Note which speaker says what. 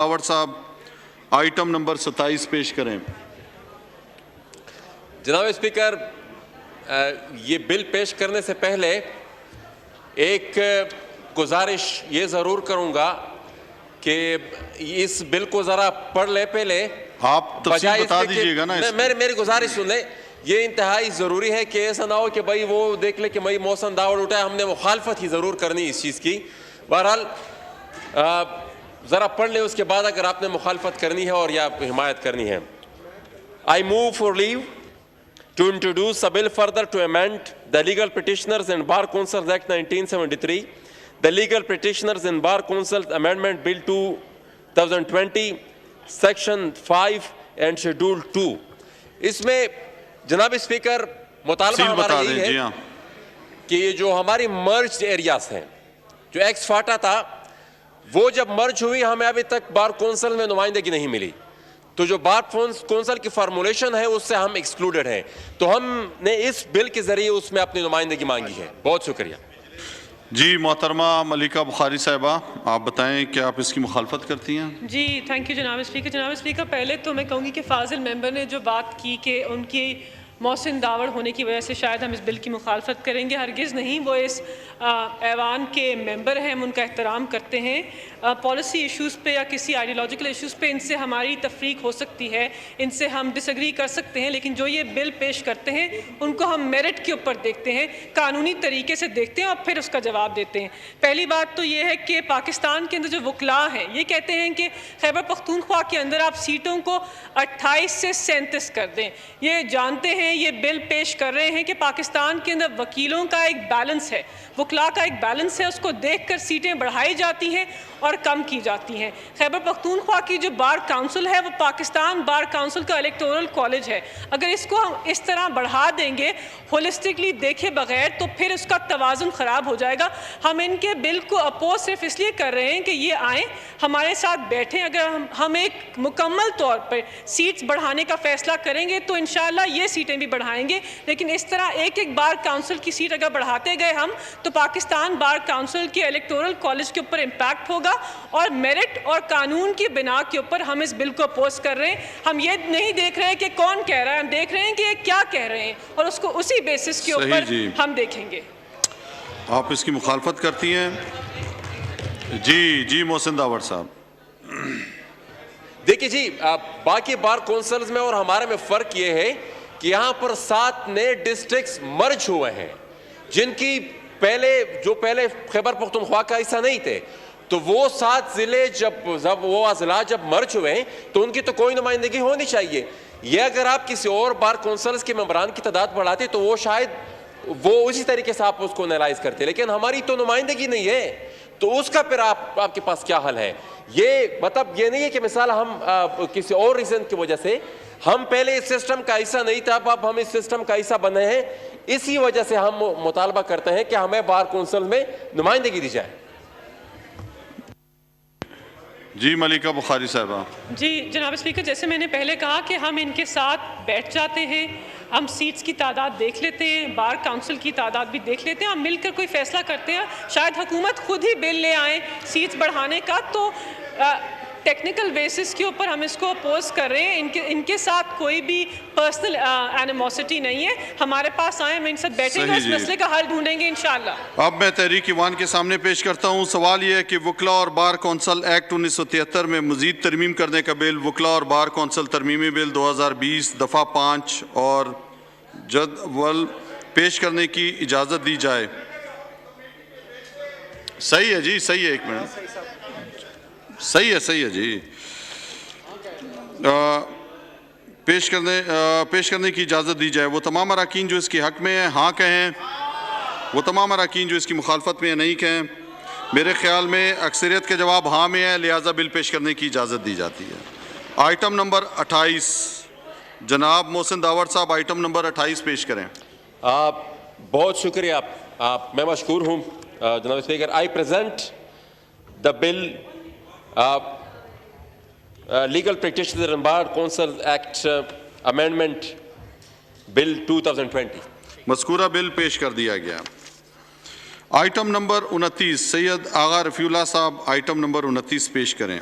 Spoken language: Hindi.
Speaker 1: रावत साहब आइटम नंबर 27 पेश करें।
Speaker 2: जनाब स्पीकर, ये बिल पेश करने से पहले एक गुजारिश ये ज़रूर करूंगा कि इस बिल को ज़रा पढ़ ले पहले।
Speaker 1: आप तफसील बता दीजिएगा ना।
Speaker 2: मेरी गुजारिश सुन ले। ये इंतहाई ज़रूरी है कि ऐसा ना हो कि भाई वो देख ले कि भाई मौसम दावड़ उठाए, हमने मुखालफत ही ज़रूर करनी इस चीज़ की। बहरहाल ज़रा पढ़ ले, उसके बाद अगर आपने मुखालफत करनी है और या हिमायत करनी है। I move for leave to introduce a bill further to amend the Legal Petitioners and Bar Councils Act 1973, the Legal Petitioners and Bar Councils Amendment Bill 2020, Section 5 and Schedule 2। इसमें जनाब स्पीकर मुतालबा हमारा यही है कि ये जो हमारी मर्ज एरियाज हैं, जो एक्स फाटा था, वो जब मर्ज हुई हमें अभी तक बार कौंसल में नुमाइंदगी नहीं मिली, तो जो बार कौंसल की फार्मूलेशन है उससे हम एक्सक्लूडेड हैं, तो हमने इस बिल के जरिए उसमें अपनी नुमाइंदगी मांगी है। बहुत शुक्रिया।
Speaker 1: जी मोहतरमा मलिका बुखारी साहिबा, आप बताएं कि आप इसकी मुखालफत करती हैं?
Speaker 3: जी थैंक यू जनाब स्पीकर। जनाब स्पीकर, पहले तो मैं कहूँगी कि फाजिल मेंबर ने जो बात की कि उनकी मौसम दावड़ होने की वजह से शायद हम इस बिल की मुखालफत करेंगे, हरगिज़ नहीं। वो इस ऐवान के मेंबर हैं, हम उनका एहतराम करते हैं। पॉलिसी इश्यूज़ पे या किसी आइडियोलॉजिकल इश्यूज़ पे इनसे हमारी तफरीक हो सकती है, इनसे हम डिसएग्री कर सकते हैं, लेकिन जो ये बिल पेश करते हैं उनको हम मेरिट के ऊपर देखते हैं, कानूनी तरीके से देखते हैं और फिर उसका जवाब देते हैं। पहली बात तो ये है कि पाकिस्तान के अंदर जो वकला हैं ये कहते हैं कि खैबर पख्तूनख्वा के अंदर आप सीटों को 28 से 37 कर दें। ये जानते हैं, ये बिल पेश कर रहे हैं कि पाकिस्तान के अंदर वकीलों का एक बैलेंस है, वकला का एक बैलेंस है, उसको देखकर सीटें बढ़ाई जाती हैं और कम की जाती हैं। खैबर पख्तूनख्वा की जो बार काउंसिल है वो पाकिस्तान बार काउंसिल का इलेक्टोरल कॉलेज है। अगर इसको हम इस तरह बढ़ा देंगे होलिस्टिकली देखे बगैर तो फिर उसका तवाज़ुन ख़राब हो जाएगा। हम इनके बिल को अपोज सिर्फ इसलिए कर रहे हैं कि ये आएँ हमारे साथ बैठें। अगर हम एक मुकम्मल तौर पर सीट्स बढ़ाने का फ़ैसला करेंगे तो इंशाअल्लाह ये सीटें भी बढ़ाएंगे, लेकिन इस तरह एक एक बार काउंसिल की सीट अगर बढ़ाते गए हम तो पाकिस्तान बार काउंसिल के इलेक्टोरल कॉलेज के ऊपर इम्पैक्ट होगा और मेरिट और कानून की बिना के ऊपर हम इस बिल को अपोज कर रहे हैं। हम ये नहीं देख रहे हैं कि कौन कह रहा है, हम देख रहे हैं कि ये क्या कह रहे हैं और उसको उसी बेसिस के ऊपर हम देखेंगे।
Speaker 1: आप इसकी मुखालफत करती हैं? जी मोहसिन दावड़ साहब।
Speaker 2: देखिए जी, बाकी बार कौंसल्स में और हमारे में फ़र्क ये है कि यहाँ पर 7 नए डिस्ट्रिक्ट्स मर्ज हुए हैं, जिनकी पहले खैबर पख्तूनख्वा का हिस्सा नहीं थे। तो वो 7 ज़िले जब वो अज़ला जब मर्ज हुए हैं तो उनकी तो कोई नुमाइंदगी होनी चाहिए। ये अगर आप किसी और बार कौंसल्स के मेंबरान की तादाद बढ़ाते तो वो शायद वो उसी तरीके से आप उसको एनालाइज करते, लेकिन हमारी तो नुमाइंदगी नहीं है, तो उसका फिर आपके पास क्या हल है? ये मतलब ये नहीं है कि मिसाल हम किसी और रीज़न की वजह से हम पहले इस सिस्टम का हिस्सा नहीं था, अब हम इस सिस्टम का हिस्सा बने हैं, इसी वजह से हम मुतालबा करते हैं कि हमें बार कौंसिल में नुमाइंदगी दी जाए।
Speaker 1: जी मलिका बुखारी साहबा।
Speaker 3: जी जनाब स्पीकर, जैसे मैंने पहले कहा कि हम इनके साथ बैठ जाते हैं, हम सीट्स की तादाद देख लेते हैं, बार काउंसिल की तादाद भी देख लेते हैं, हम मिलकर कोई फैसला करते हैं। शायद हुकूमत खुद ही बिल ले आए सीट्स बढ़ाने का, तो टेक्निकल बेसिस के ऊपर हम इसको अपोज कर रहे हैं। इनके साथ कोई भी पर्सनल एनिमोसिटी नहीं है। हमारे पास आए, हम इनके साथ बैठेंगे, इस मसले का हल ढूंढेंगे इंशाअल्लाह।
Speaker 1: अब मैं तहरीक ईवान के सामने पेश करता हूँ। सवाल यह है कि वकला और बार कौंसल एक्ट 1973 में मजीद तरमीम करने का बिल, वकला और बार कौंसल तरमीमी बिल 2020 दफ़ा 5 और जदवल पेश करने की इजाज़त दी जाए। सही है जी, सही है, एक मिनट, सही है जी। पेश करने की इजाज़त दी जाए। वो तमाम अराकीन जो इसके हक़ में हैं हाँ कहें, वो तमाम अराकीन जो इसकी मुखालफत में नहीं कहें। मेरे ख्याल में अक्सरियत के जवाब हाँ में है, लिहाजा बिल पेश करने की इजाज़त दी जाती है। आइटम नंबर 28, जनाब मोहसिन दावड़ साहब आइटम नंबर 28 पेश करें।
Speaker 2: बहुत शुक्रिया, मैं मशकूर हूँ जनाब speaker. I present the bill legal practitioner and bar council act amendment bill 2020।
Speaker 1: मज़कूरा बिल पेश कर दिया गया। आइटम नंबर 29 सैयद आगा रफ़ीउल्लाह साहब आइटम नंबर 29 पेश करें।